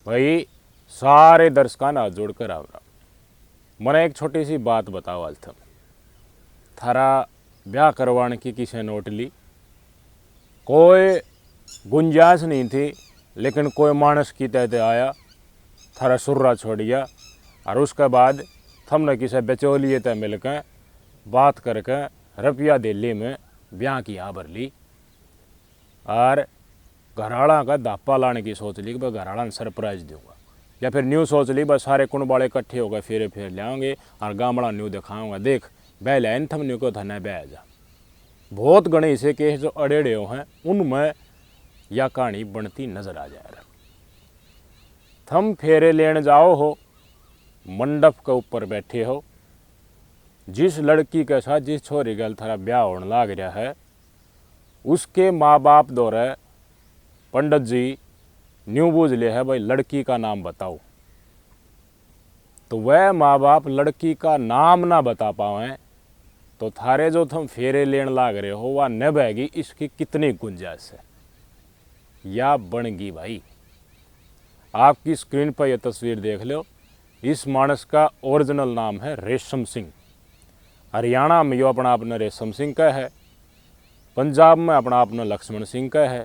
भाई सारे दर्शकों ने हाथ जोड़कर आवरा मैंने एक छोटी सी बात बताओ आज तक थारा ब्याह करवाने की किसी नोट ली कोई गुंजाइश नहीं थी लेकिन कोई मानस की तहत आया थारा सुर्रा छोड़ गया और उसके बाद हमने किसी बेचौलिए तय मिलकर बात करके रुपया दिल्ली में ब्याह की यहाँ भर ली और घराड़ा का दापा लाने की सोच ली कि भाई घराड़ा ने सरप्राइज दूंगा या फिर न्यू सोच ली बस सारे कुण वाले इकट्ठे होकर फिर लाएंगे और गामड़ा न्यू दिखाऊंगा देख बह लाइन थम न्यू को धना बह जा। बहुत गणे ऐसे केस जो अड़ेड़े हैं उनमें यह कहानी बनती नजर आ जाए रहा। थम फेरे लेने जाओ हो मंडप के ऊपर बैठे हो जिस लड़की के साथ जिस छोरी गल थारा ब्याह होने लाग रहा है उसके माँ बाप दौरे पंडित जी न्यू बूझ ले है भाई लड़की का नाम बताओ तो वह माँ बाप लड़की का नाम ना बता पाए तो थारे जो तुम फेरे लेने लाग रहे हो वह न बहेगी इसकी कितनी गुंजाइश है या बनगी भाई। आपकी स्क्रीन पर यह तस्वीर देख लो इस मानस का ओरिजिनल नाम है रेशम सिंह। हरियाणा में यो अपना आपने रेशम सिंह का है, पंजाब में अपना आपने लक्ष्मण सिंह का है,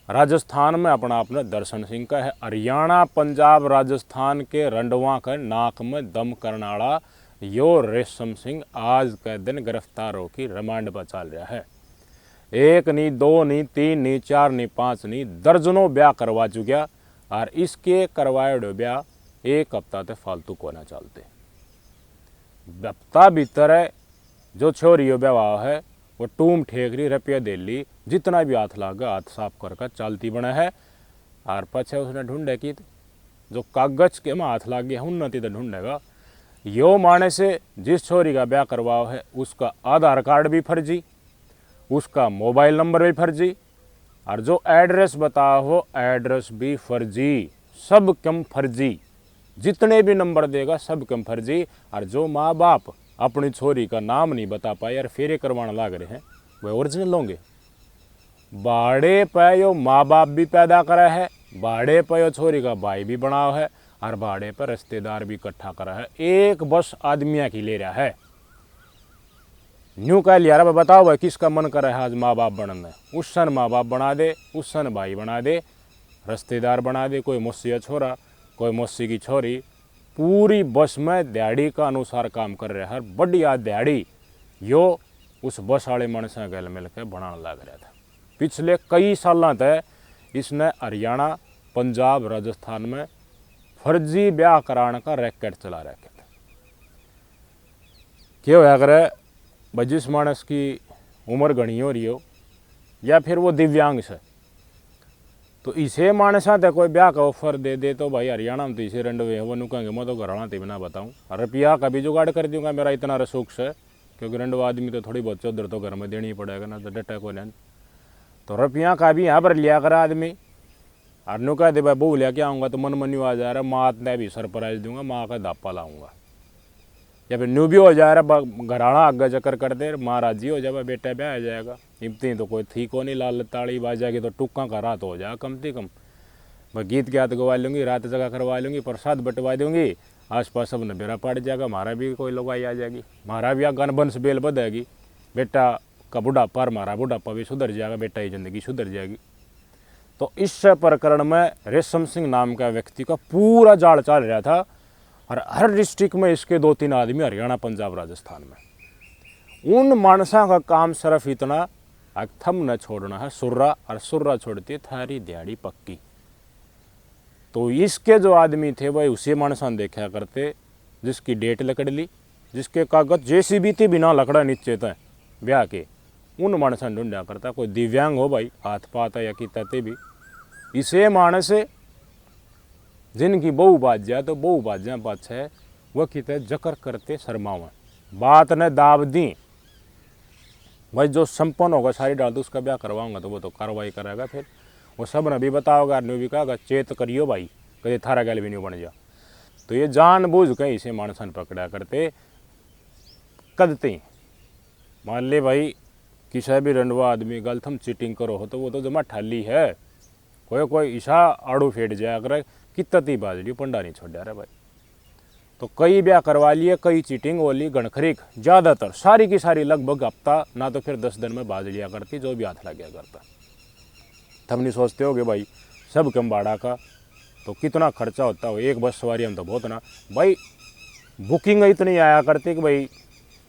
राजस्थान में अपना अपना दर्शन सिंह का है। हरियाणा पंजाब राजस्थान के रंडवा का नाक में दम करनाड़ा यो रेशम सिंह आज के दिन गिरफ्तार होकर रिमांड पर चल रहा है। एक नहीं दो नहीं तीन नहीं चार नहीं पाँच नहीं दर्जनों ब्याह करवा चुका और इसके करवाए ब्याह एक हफ्ता तक फालतू को ना चलते। हफ्ता भीतर है जो छोरी ब्याह है वो टूम ठेकरी रुपया दे ली जितना भी हाथ लागा हाथ साफ करके चलती बना है और पछे उसने ढूंढे कि जो कागज के में हाथ लाग गया उन्नति तो ढूंढेगा। यो माने से जिस छोरी का ब्याह करवाओ है उसका आधार कार्ड भी फर्जी, उसका मोबाइल नंबर भी फर्जी और जो एड्रेस बताओ हो एड्रेस भी फर्जी, सब कम फर्जी, जितने भी नंबर देगा सब कम फर्जी। और जो माँ बाप अपनी छोरी का नाम नहीं बता पाए यार फेरे करवाने लाग रहे हैं वह ओरिजिनल होंगे। बाड़े पे यो माँ बाप भी पैदा करा है, बाड़े पे यो छोरी का भाई भी बनाओ है और बाड़े पर रिश्तेदार भी इकट्ठा करा है। एक बस आदमिया की ले रहा है न्यू कह लिया रहा बताओ भाई किसका मन कर रहा है आज माँ बाप बनने, उस सन माँ बाप बना दे, उस सन भाई बना दे, रिश्तेदार बना दे, कोई मुस्सी छोरा कोई मुस्सी की छोरी, पूरी बस में दिहाड़ी का अनुसार काम कर रहा है। बढ़िया दिहाड़ी यो उस बस वाले मनस गल मिल के बनाने लग रहा था। पिछले कई सालों तक इसने हरियाणा पंजाब राजस्थान में फर्जी ब्याह कराने का रैकेट चला रखा था। क्या होया करे भाई जिस मानस की उम्र घनी हो रही हो या फिर वो दिव्यांग से तो इसे मानसा तक कोई ब्याह का ऑफर दे दे तो भाई हरियाणा में तो इसे रंडवे वो नु कहेंगे मैं तो घराना ते बिना बताऊँ रुपया का भी जुगाड़ कर दूंगा मेरा इतना रसूख से क्योंकि रंडवा आदमी तो थोड़ी बहुत चौधर तो घर में देनी ही पड़ेगा ना तो डटा को नहीं तो रुपया का भी यहाँ पर लिया करा आदमी और नु कह दे भाई बहू लेके आऊँगा तो मन मन्यू आ जा रहा माँ ने भी सरप्राइज दूंगा माँ का दापा लाऊंगा या फिर न्यू भी हो जा रहा घराना आगे चक्कर कर दे माँ राजी हो जाए बेटा ब्याह आ जाएगा इमती तो कोई थी को नहीं लाल ताड़ी बाजाएगी तो टुक्का का रात हो जाए कम से कम मैं गीत गात गवा लूँगी रात जगह करवा लूँगी प्रसाद बंटवा दूँगी आसपास सब ने बेरा पड़ जाएगा हमारा भी कोई लुगाई आ जाएगी हमारा भी गन बंश बेल बधेगी बेटा का बुढ़ापा और हमारा बुढ़ापा भी सुधर जाएगा बेटा की ज़िंदगी सुधर जाएगी। तो इस प्रकरण में रेशम सिंह नाम का व्यक्ति का पूरा जाल चल रहा था और हर डिस्ट्रिक्ट में इसके 2-3 आदमी हरियाणा पंजाब राजस्थान में। उन मानसा का काम सिर्फ इतना थम न छोड़ना है सुर्रा और सुर्रा छोड़ती थारी दिहाड़ी पक्की। तो इसके जो आदमी थे वही उसी मानसा देखा करते जिसकी डेट लकड़ ली जिसके कागज जैसी भी थी बिना लकड़ा नीचे थे ब्याह के उन मानसा ढूंढा करता। कोई दिव्यांग हो भाई हाथ पाता या किताते भी इसे मानस जिनकी बहु बाज जाए तो बहु बाज जाए पाछे वह किते जकर करते शर्माव बात ने दाब दी भाई जो संपन्न होगा सारी डाल दो उसका ब्याह करवाऊंगा तो वो तो कार्रवाई करेगा फिर वो सब ने भी बताओगा न्यू भी कहा चेत करियो भाई कभी थारा गल भी नहीं बन जा। तो ये जानबूझ के इसे मानसन पकड़ा करते कदते मान ले भाई किसी भी रंडवा आदमी गलत हम चीटिंग करो हो तो वो तो जमा ठाली है कोई ईशा आड़ू फेट जाया करे कितनी बाजड़ी पंडा नहीं छोड़ा रे भाई। तो कई ब्याह करवा लिए, कई चीटिंग होली गणखरीक, ज़्यादातर सारी की सारी लगभग हफ्ता ना तो फिर 10 दिन में बाज लिया करती, जो भी हाथ लग गया करता। तब नहीं सोचते हो कि भाई सब कम भाड़ा का तो कितना खर्चा होता हो, एक बस सवारी हम तो बहुत ना भाई, बुकिंग इतनी आया करती कि भाई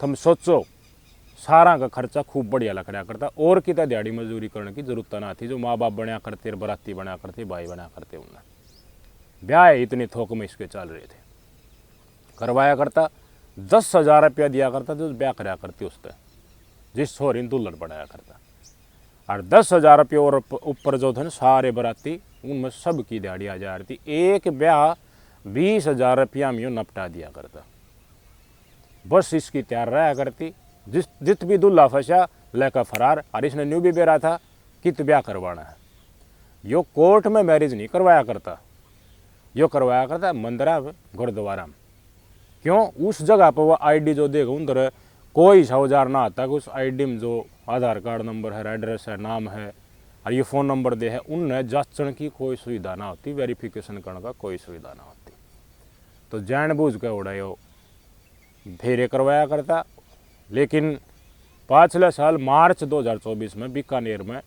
तुम सोचो सारा का खर्चा खूब बढ़िया लकड़ा करता, और कितना दिहाड़ी मजदूरी करने की जरूरत ना थी। जो माँ बाप बनया करते, बराती बनया करते, भाई बनया करते, उन्हें ब्याह इतनी थोक में इसके चल रहे थे। करवाया करता 10,000 रुपया दिया करता जो ब्याह कराया करती उससे, जिस छोरी दुल्हन बनाया करता। और 10,000 रुपये और ऊपर जो थे सारे बराती, उनमें सब की दिहाड़ी आ जा रही थी। एक ब्याह 20,000 रुपया में नपटा दिया करता, बस इसकी तैयार रहा करती। जित भी दूल्हा फंसा लेकर फरार। और इसने न्यू भी बेरा था कित ब्याह करवाना है। यो कोर्ट में मैरिज नहीं करवाया करता, यो करवाया करता मंदिरा में, गुरुद्वारा में। क्यों? उस जगह पर वो आईडी जो देगा उधर कोई औजार ना आता कि उस आईडी में जो आधार कार्ड नंबर है, एड्रेस है, नाम है और ये फ़ोन नंबर दे है, उनने जांचने की कोई सुविधा ना होती, वेरिफिकेशन करने का कोई सुविधा ना होती। तो जानबूझ के उड़ायो फेरे करवाया करता। लेकिन पिछले साल मार्च 2024 में बीकानेर में,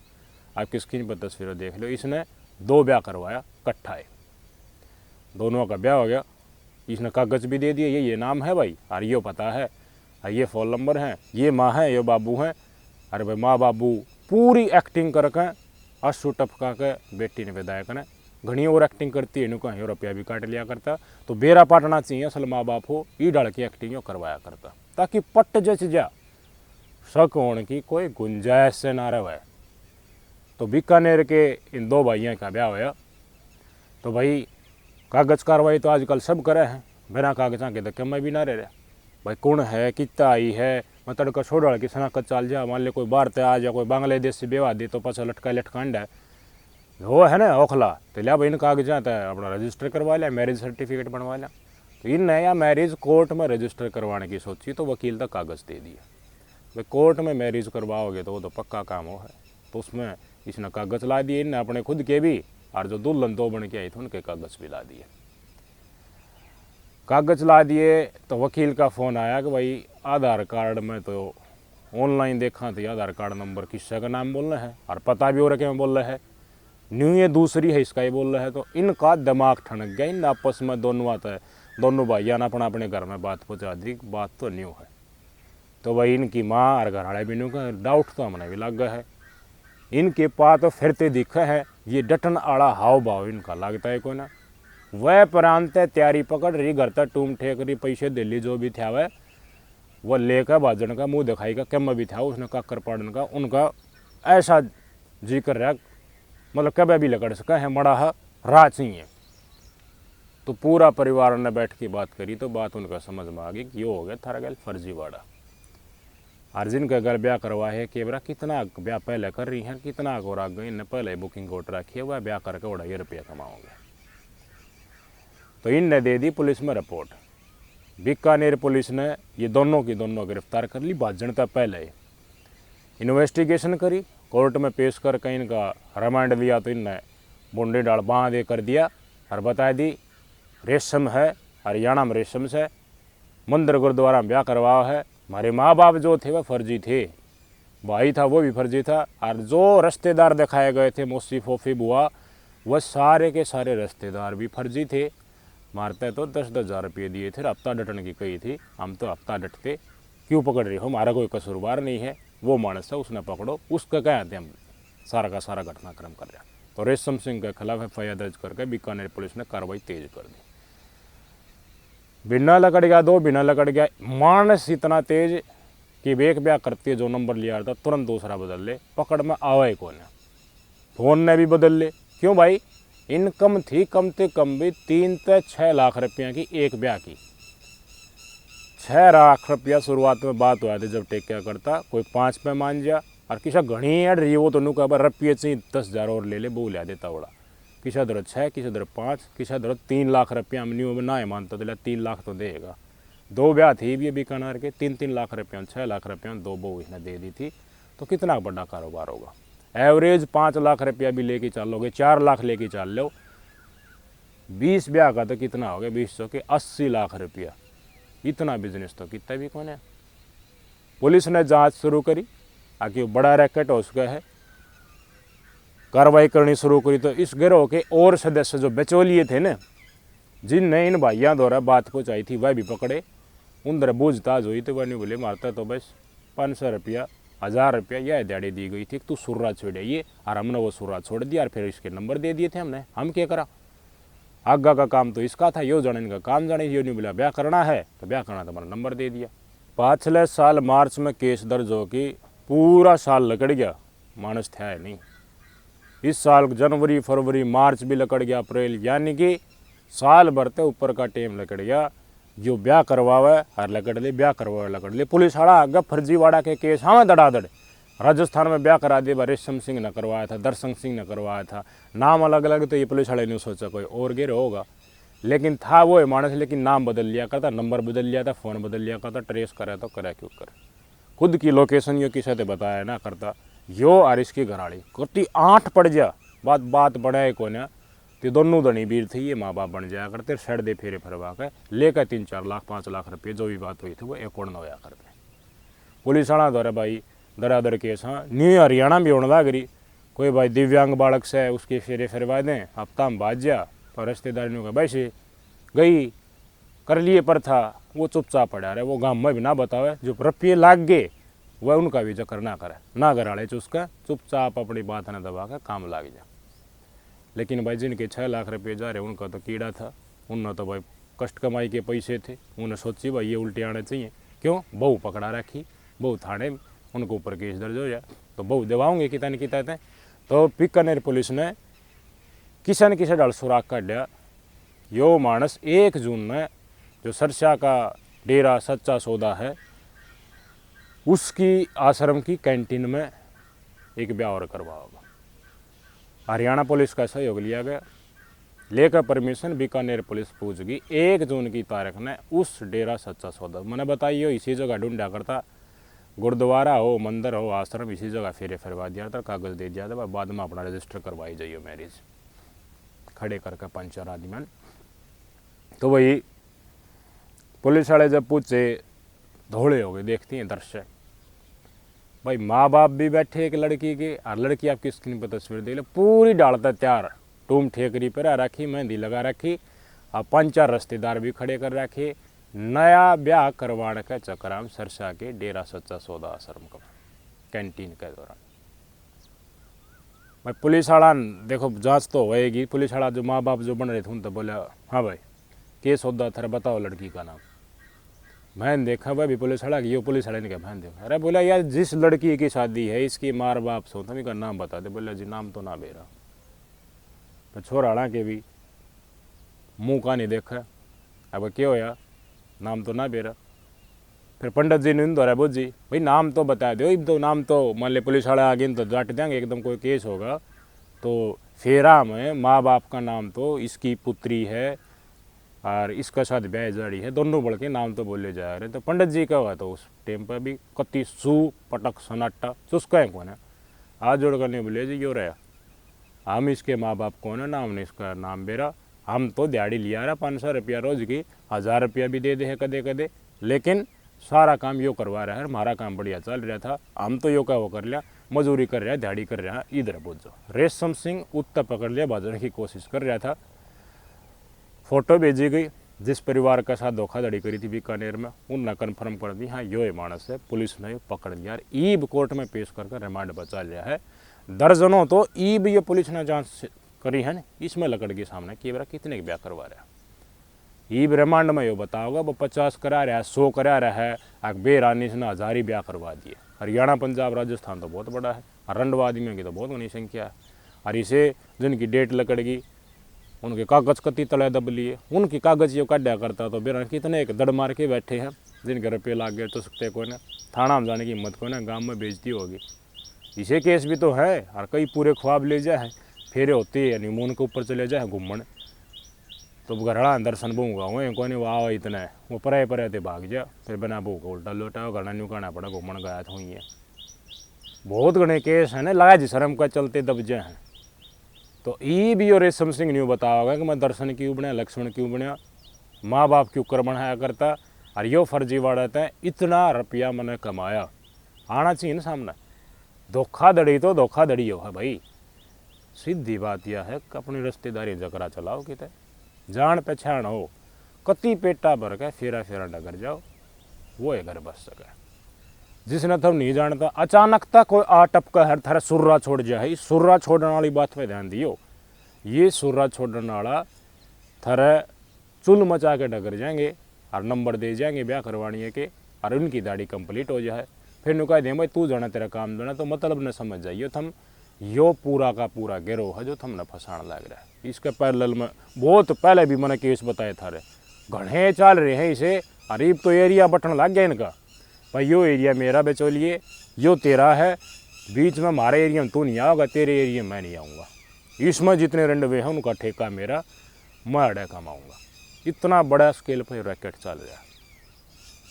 आपकी स्क्रीन पर तस्वीरें देख लो, इसने 2 ब्याह करवाया इकट्ठा है। दोनों का ब्याह हो गया, इसने कागज भी दे दिए, ये नाम है भाई, और ये पता है, और ये फ़ोन नंबर है, ये माँ है, ये बाबू हैं। अरे भाई माँ बाबू पूरी एक्टिंग करके आंसू टपका के बेटी ने विदायक ने घनी और एक्टिंग करती है, इन्हों कहीं रुपया भी काट लिया करता। तो बेरा पाटना चाहिए असल माँ बाप हो, ई डाल की एक्टिंग यो करवाया करता, ताकि पट जच जा, शक होने की कोई गुंजाइश से ना रहे। तो बीकानेर के इन 2 भाइयों का ब्याह होया। तो भाई कागज कार्रवाई तो आजकल सब करे हैं, बिना कागजा के धक्के में भी ना रहे। भाई कौन है, कितना आई है, मैं तड़का छोड़ कि सनाकत चाल जा, मान ले कोई बाहर ते आ जा, कोई बांग्लादेश से बेवा दे तो पास लटका लटकांड है वो है ना ओखला, तो लिया भाई इन कागजा तो अपना रजिस्टर करवा लिया, मैरिज सर्टिफिकेट बनवा लिया। तो इन नया मैरिज कोर्ट में रजिस्टर करवाने की सोची, तो वकील तक कागज़ दे दिया। भाई कोर्ट में मैरिज करवाओगे तो वो तो पक्का काम हो है। तो उसमें इसने कागज़ ला दिए, इनने अपने खुद के भी, और जो दुल्हन 2 बन के आई थी उनके कागज़ भी ला दिए। कागज़ ला दिए तो वकील का फ़ोन आया कि भाई आधार कार्ड में तो ऑनलाइन देखा तो आधार कार्ड नंबर किस्से का नाम बोल रहे हैं, और पता भी हो रखे में बोल रहे हैं, न्यू ये दूसरी है इसका ही बोल रहे हैं। तो इनका दिमाग ठनक गया, इन आपस में दोनों आता है, दोनों भाइयों ने अपने घर में बात पहुँचा दी, बात तो न्यू है। तो भाई इनकी माँ और घर वाले बिनों का डाउट तो हमने भी लग गया है, इनके पास तो फिरते दिखे है, ये डटन आड़ा हाव भाव इनका लगता है कोई ना। वह प्रांत तैयारी पकड़ रही, घर तक टूम ठेक रही, पैसे दिल्ली जो भी था वह लेकर भाजन का मुंह दिखाई का कम भी था उसने काकर पाड़न का, उनका ऐसा जी कर रहा मतलब कभी भी लकड़ सका है, मड़ा है राह चाहिए। तो पूरा परिवार ने बैठ के बात करी, तो बात उनका समझ में आ गई कि ये हो गया थारा गल फर्जीवाड़ा। और जिनका घर ब्याह करवा है केवरा कितना ब्याह पहले कर रही हैं, कितना को राग गई, इनने पहले बुकिंग कोट रखी है, वह ब्याह करके उड़ा ये रुपया कमाओगे। तो इनने दे दी पुलिस में रिपोर्ट। बीकानेर पुलिस ने ये दोनों की दोनों गिरफ्तार कर ली। भाजन तक पहले इन्वेस्टिगेशन करी, कोर्ट में पेश करके इनका रिमांड लिया। तो इनने मुंडी डाल बांध कर दिया और बता दी रेशम है, हरियाणा में रेशम से मंदिर गुरुद्वारा में ब्याह करवाओ है। हमारे माँ बाप जो थे वह फर्जी थे, भाई था वो भी फर्जी था, और जो रिश्तेदार दिखाए गए थे मौसी फोफी बुआ, वह सारे के सारे रिश्तेदार भी फर्जी थे। मारते तो 10-10 हज़ार रुपये दिए थे, हफ्ता डटने की कही थी, हम तो हफ्ता डटते, क्यों पकड़ रही हो, हमारा कोई कसूरवार नहीं है, वो मानस है उसने पकड़ो, उसका कहते हम सारा का सारा घटनाक्रम कर रहे हैं। तो रेशम सिंह के खिलाफ FIR दर्ज करके बीकानेर पुलिस ने कार्रवाई तेज कर दी। बिना लकड़ गया, 2 बिना लकड़ गया, मानस इतना तेज कि एक ब्याह करती है जो नंबर लिया था तुरंत दूसरा बदल ले, पकड़ में आवे कौन है, फ़ोन ने भी बदल ले। क्यों भाई, इनकम थी कम से कम भी 3 से 6 लाख रुपया की एक ब्याह की। 6 लाख रुपया शुरुआत में बात हुआ थी जब टेक क्या करता, कोई 5 पे मान जा, और किसा घनी ऐड रही वो तो नुका रुपये चाहिए 10 हज़ार और ले ले, वो लिया देता बड़ा, किसा दर 6, किसा दर 5, किसा दर 3 लाख रुपया में न्यू में ना मानता तो 3 लाख तो देगा। 2 ब्याह थी भी बीकानेर के, 3-3 लाख रुपया, 6 लाख रुपया 2 बो इसने दे दी थी। तो कितना बड़ा कारोबार होगा। एवरेज 5 लाख रुपया भी लेके चलोगे, 4 लाख लेके चल लो, 20 ब्याह का तो कितना हो गया, 20 के 80 लाख रुपया। इतना बिजनेस तो कितना भी कौन है। पुलिस ने जांच शुरू करी, आखिर बड़ा रैकेट हो चुका है, कार्रवाई करनी शुरू करी। तो इस गिरोह के और सदस्य जो बिचौलिए थे ना, जिनने इन भाइयों द्वारा बात पहुँचाई थी, वह भी पकड़े। उन पूछताछ हुई तो वह नहीं बोले मारता तो बस 500 रुपया 1000 रुपया यह दिहाड़ी दी गई थी, तू सुर्रा छोड़िए। और हमने वो सुर्रा छोड़ दिया और फिर इसके नंबर दे दिए थे हमने, हम क्या करा। आगा का काम तो इसका था, यो जाने इनका काम जाने। यो नहीं बोला ब्याह करना है तो ब्याह करना, तो हमारा नंबर दे दिया। पिछले साल मार्च में केस दर्ज हो कि पूरा साल लकड़ गया, मानस था है नहीं। इस साल जनवरी फरवरी मार्च भी लकड़ गया, अप्रैल, यानी कि साल भर ते ऊपर का टेम लकड़ गया। जो ब्याह करवावे और लकड़ ले, ब्याह करवावे लकड़ ले। पुलिस वाला आगे फर्जीवाड़ा के केस हाँ दड़ादड़। राजस्थान में ब्याह करा दे, रेशम सिंह ने करवाया था, दर्शन सिंह ने करवाया था, नाम अलग अलग। तो ये पुलिस वाले ने सोचा कोई और गिर होगा, लेकिन था वो मानस, लेकिन नाम बदल लिया करता, नंबर बदल लिया था, फ़ोन बदल लिया करता। ट्रेस करे तो करे क्यों करे, खुद की लोकेशन यो किसी से बताया ना करता। यो और इसकी घराड़ी कति 8 पड़ जा, बात बढ़ाए को ना। तो दोनों धनी वीर थे, ये माँ बाप बन जाया करते। सड़ दे फेरे फरवा के लेकर 3-4 लाख 5 लाख रुपये जो भी बात हुई थी वो अकाउंट में होया करते। पुलिस वाला द्वारा भाई दरादर केस हाँ न्यू हरियाणा भी होने लग रही। कोई भाई दिव्यांग बालक से उसके फेरे फरवा दें, हफ्ता में बाज जा तो रिश्तेदारियों का भाई से गई कर लिए पर था, वो चुपचाप पड़ा रहे। वो गाँव में भी ना बतावे, जो रुपये लाग गए वह उनका भी जिक्र ना करे, ना घराड़े चुसका, चुपचाप अपनी बात न दबा के काम लाग जा। लेकिन भाई जिनके 6 लाख रुपये जा रहे उनका तो कीड़ा था। उनने तो भाई कष्ट कमाई के पैसे थे, उन्हें सोची भाई ये उल्टे आने चाहिए। क्यों, बहू पकड़ा रखी, बहू थाने में, उनके ऊपर केस दर्ज हो जाए तो बहू दिवाओंगे किता नहीं किता। तो बीकानेर पुलिस ने किसी न किसी डाल सुराग काट लिया। यो मानस 1 जून में जो सरसा का डेरा सच्चा सौदा है, उसकी आश्रम की कैंटीन में एक ब्याह और करवा होगा। हरियाणा पुलिस का सहयोग लिया गया, लेकर परमिशन बीकानेर पुलिस पूछ गई। 1 जून की तारीख ने उस डेरा सच्चा सौदा मैंने बताइए इसी जगह ढूंढा करता, गुरुद्वारा हो मंदिर हो आश्रम, इसी जगह फेरे फरवा दिया था, कागज़ दे दिया था, बाद में अपना रजिस्टर करवाई जाइए मैरिज खड़े करके 5-4 आदमी। तो वही पुलिस वाले जब पूछे धोड़े हो गए, देखती हैं दर्शक भाई माँ बाप भी बैठे एक लड़की के, और लड़की आपकी स्क्रीन पर तस्वीर देख लो, पूरी डालता तैयार, टूम ठेकरी पर रखी, मेहंदी लगा रखी, और 5-4 रिश्तेदार भी खड़े कर रखे। नया ब्याह करवाने के चक्कर में सरसा के डेरा सच्चा सौदा आश्रम का कैंटीन के दौरान भाई पुलिस वाला देखो जांच तो होएगी। पुलिस वाला जो माँ बाप जो बन रहे थे उन तो बोला हाँ भाई के सौदा था, बताओ लड़की का नाम। बहन देखा भाई भी पुलिस वाला, ये पुलिस वाले ने कहा बहन देखा। अरे बोला यार जिस लड़की की शादी है इसकी मार बाप सो तुम का नाम बता दे। बोला जी नाम तो ना बेरा। तो छोराड़ा के भी मुँह का नहीं देखा, अब क्या होया नाम तो ना बेरा। फिर पंडित जी ने दोहरा बोझ जी भाई नाम तो बता दो, तो नाम तो मान ले पुलिस वाले आगे तो जाट देंगे एकदम, कोई केस होगा तो फेरा में माँ बाप का नाम तो इसकी पुत्री है और इसका साथ ब्याह जारी है, दोनों बढ़ के नाम तो बोले जा रहे। तो पंडित जी का हुआ तो उस टाइम पर भी कति सू पटक सन्नाटा चुस्का है कौन है, हाथ जोड़ कर नहीं बोले जी यो रहा हम इसके माँ बाप कौन है, नाम ने इसका नाम बेरा, हम तो दिहाड़ी लिया रहा 500 रुपया रोज की, 1000 रुपया भी दे दे है कदे कदे, लेकिन सारा काम यो करवा रहा है, हमारा काम बढ़िया चल रहा था, हम तो यो का वो कर लिया, मजूरी कर रहा है, दिहाड़ी कर रहा है, इधर बोझ जाओ। रेशम सिंह उत्तर पकड़ लिया, भाजने की कोशिश कर रहा था। फोटो भेजी गई, जिस परिवार के साथ धोखाधड़ी करी थी बीकानेर में उनने कन्फर्म कर दी हाँ यो मानस है, पुलिस ने पकड़ लिया। ईब कोर्ट में पेश करके रिमांड बचा लिया है। दर्जनों तो ईब ये पुलिस ने जांच करी है ना, इसमें लकड़ के सामने कि कितने ब्याह करवा रहा है। ईब रिमांड में यो बताओगा वो 50 करा रहा है, 100 करा रहा है, बेरानी से 1000 ही ब्याह करवा दिए। हरियाणा पंजाब राजस्थान तो बहुत बड़ा है, रंडवा आदमियों की तो बहुत बड़ी संख्या है। और इसे जिनकी डेट लकड़ गई उनके कागज़ कति तले दब लिए, उनकी कागज़ ये काटा करता तो बेरा कितने एक दड़ मार के बैठे हैं जिनके रुपये लाग गए तो सकते को ना, थाना में जाने की हिम्मत को ना, गांव में बेइज्जती होगी। इसे केस भी तो है, और कई पूरे ख्वाब ले जाए फेरे होते हैं हनीमून के ऊपर चले जाए घूमने, तो घरड़ा दर्शन बहूँगा वहीं कोने वो आओ इतना है वो पराए पराए थे भाग जा, फिर बना बहू का उल्टा लोटा घरना न्यू कहना पड़ा घूमन गया था। ये बहुत घने केस है ना, लाज शर्म का चलते दब जाए हैं। तो ये भी और रेशम सिंह न्यू बताओगे कि मैं दर्शन क्यों बनया, लक्ष्मण क्यों बनया, माँ बाप क्यों कर बनाया करता, और यो फर्जीवाड़ा है इतना रुपया मैंने कमाया, आना चाहिए ना सामने। धोखाधड़ी तो धोखाधड़ी हो है भाई। सीधी बात यह है कि अपनी रिश्तेदारी जकरा चलाओ कितने जान पहचान हो, कति पेटा भर के फेरा फेरा डगर जाओ, वो है घर बस सके। जिसने तुम नहीं जानता अचानक तक कोई आ टपका है थारा सुर्रा छोड़ जाए, सुर्रा छोड़ने वाली बात पे ध्यान दियो। ये सुर्रा छोड़ने वाला थारा चुल मचा के डगर जाएंगे और नंबर दे जाएंगे ब्याह करवानी है के, और उनकी दाढ़ी कंप्लीट हो जाए, फिर नुका दे भाई तू जाना तेरा काम देना, तो मतलब न समझ जाइए थम यो पूरा का पूरा गिरोह है जो थमने फंसाने लग रहा है। इसके पैरेलल में बहुत पहले भी मैंने केस बताए थारे घने चल रहे हैं इसे, अरीब तो एरिया बटन लग गया इनका, भाई यो एरिया मेरा बेचोलिए, यो तेरा है, बीच में हमारे एरिया में तू नहीं आओगा, तेरे एरिया में मैं नहीं आऊँगा, इसमें जितने रंडवे हैं उनका ठेका मेरा, मैं अड़े कमाऊँगा। इतना बड़ा स्केल पर रैकेट चल रहा है।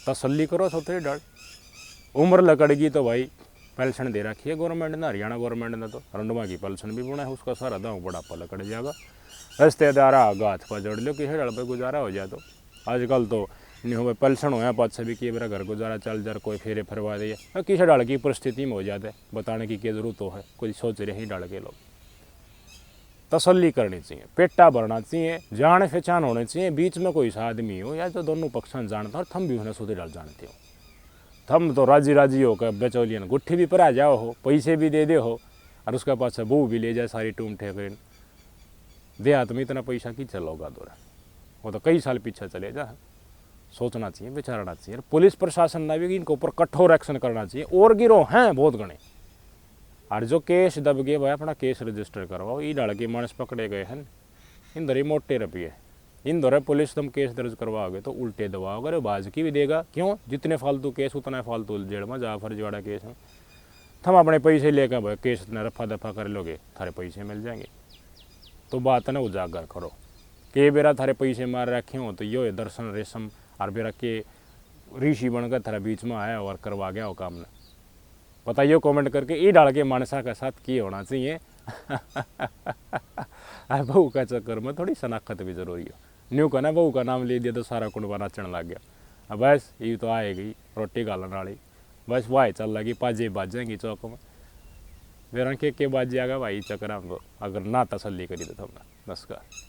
तसल्ली करो सोते डर, उम्र लकड़गी तो भाई पेंशन दे रखी है गवर्नमेंट ने, हरियाणा गवर्नमेंट ने, तो रंडवा की पेंशन भी बुना है, उसका सारा दाव बुढ़ापा लकड़ जाएगा। रिश्तेदार आगा हाथ पर जोड़ लो कि हेड़ पे गुजारा हो जाए। तो आजकल तो नहीं हो पेंशन होया पाँच से भी कि मेरा घर गुजारा चल जा, कोई फेरे फरवा दे, किसी डाल की परिस्थिति में हो जाता है, बताने की क्या जरूरत हो है, कोई सोच रहे ही डाल के लोग। तसल्ली करनी चाहिए, पेटा भरना चाहिए, जान पहचान होनी चाहिए, बीच में कोई सा आदमी हो या जो दोनों पक्षों जानता हो, थम भी उन्हें सोते डाल जानते हो, थम तो राजी राजी हो कर बेचौलियन गुट्ठी भी पर आ जाओ हो, पैसे भी दे दे हो, और उसके पास से बहू भी ले जाए सारी टूम ठेकर देहात में इतना पैसा की चलोगा दौरा, वो तो कई साल पीछे चले जा। सोचना चाहिए, विचारना चाहिए, पुलिस प्रशासन ने भी इनके ऊपर कठोर एक्शन करना चाहिए। और गिरोह हैं बहुत गणे, और जो केस दब गए भाई अपना केस रजिस्टर करवाओ। ई डाल के मानस पकड़े गए हैं इन दरे मोटे रुपये, इन दौरे पुलिस तुम केस दर्ज करवाओगे तो उल्टे दबाओगे, अरे बाज की भी देगा, क्यों जितने फालतू केस उतना फालतू जेल में जा, फर्जीवाड़ा केस में थम अपने पैसे लेकर भाई केस ने रफा दफा कर लोगे, थारे पैसे मिल जाएंगे। तो बात ना उजागर करो कि बेरा थारे पैसे मार रखे हो, तो यो है दर्शन रेशम और बेरा के ऋषि बनकर थारा बीच में आया और करवा गया हो काम ने। बताइए कमेंट करके, ये डाल के मानसा के साथ किए होना चाहिए। बहू का चक्कर में थोड़ी शनाख्त भी जरूरी हो, न्यू का ना बहू का नाम ले दिया तो सारा कुंडवा नाचने लग गया। अब बस ये तो आएगी रोटी गालन वाली, बस वाह चल लगी पाजे बाजेंगी चौक में, बेरा के बाज जाएगा भाई चक्कर हमको, अगर ना तसल्ली करी तो थमने। नमस्कार।